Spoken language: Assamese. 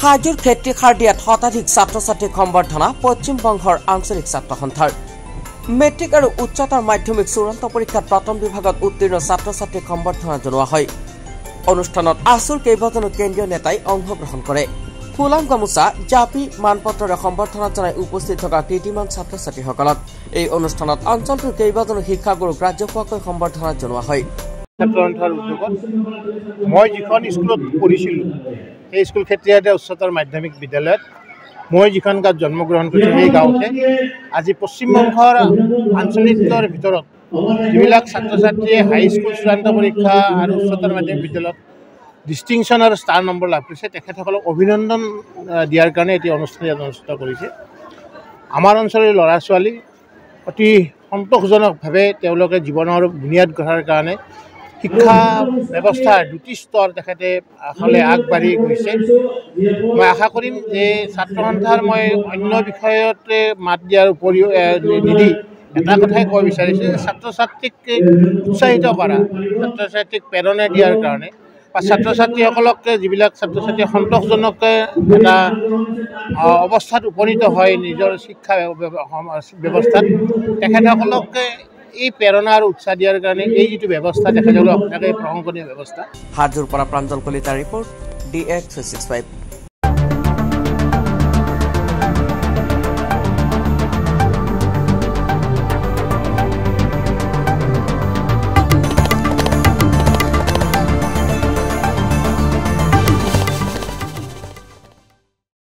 হাজোৰ খেতি সাৰ দিয়াত শতাধিক ছাত্ৰ ছাত্ৰীক সম্বৰ্ধনা পশ্চিমবংগৰ আঞ্চলিক ছাত্ৰ সন্থাৰ মেট্ৰিক আৰু উচ্চতৰ মাধ্যমিক চূড়ান্ত পৰীক্ষাত প্ৰথম বিভাগত উত্তীৰ্ণ ছাত্ৰ ছাত্ৰীক সম্বৰ্ধনা জনোৱা হয়। অনুষ্ঠানত আসুৰ কেইবাজনো কেন্দ্ৰীয় নেতাই অংশগ্ৰহণ কৰে। ফুলাম গামোচা জাপি মানপত্ৰৰে সম্বৰ্ধনা জনাই উপস্থিত থকা কীৰ্তিমান ছাত্ৰ ছাত্ৰীসকলক এই অনুষ্ঠানত অঞ্চলটোৰ কেইবাজনো শিক্ষাগুৰুক ৰাজহুৱাকৈ সম্বৰ্ধনা জনোৱা হয়। ছাত্ৰ সন্থাৰ উদ্যোগত মই যিখন স্কুলত পঢ়িছিলোঁ সেই স্কুল খেত্ৰীয়াদা উচ্চতৰ মাধ্যমিক বিদ্যালয়ত মই যিখন গাঁৱত জন্মগ্ৰহণ কৰিছোঁ সেই গাঁৱতে আজি পশ্চিমবংগৰ আঞ্চলিকৰ ভিতৰত যিবিলাক ছাত্ৰ ছাত্ৰীয়ে হাইস্কুল চূড়ান্ত পৰীক্ষা আৰু উচ্চতৰ মাধ্যমিক বিদ্যালয়ত ডিষ্টিংশ্যন আৰু ষ্টাৰ নম্বৰ লাভ কৰিছে তেখেতসকলক অভিনন্দন দিয়াৰ কাৰণে এটি অনুষ্ঠান ইয়াত অনুষ্ঠিত কৰিছে। আমাৰ অঞ্চলৰ ল'ৰা ছোৱালী অতি সন্তোষজনকভাৱে তেওঁলোকে জীৱনৰ বুনিয়াদ গঢ়াৰ কাৰণে শিক্ষা ব্যৱস্থাৰ দুটি স্তৰ তেখেতে আসলে আগবাঢ়ি গৈছে। মই আশা কৰিম যে ছাত্ৰ সন্থাৰ মই অন্য বিষয়তে মাত দিয়াৰ উপৰিও নিদি এটা কথাই ক'ব বিচাৰিছোঁ যে ছাত্ৰ ছাত্ৰীক উৎসাহিত কৰা, ছাত্ৰ ছাত্ৰীক প্ৰেৰণা দিয়াৰ কাৰণে বা ছাত্ৰ ছাত্ৰীসকলক যিবিলাক ছাত্ৰ ছাত্ৰীয়ে সন্তোষজনক এটা অৱস্থাত উপনীত হয় নিজৰ শিক্ষা ব্যৱস্থাত তেখেতসকলক এই প্ৰেৰণা আৰু উৎসাহ দিয়াৰ কাৰণে এই যিটো ব্যৱস্থা তেখেতসকলক সঁচাকৈ প্ৰশংসনীয় ব্যৱস্থা। হাজোৰ পৰা প্ৰাঞ্জল কলিতাৰ ৰিপৰ্ট DX365।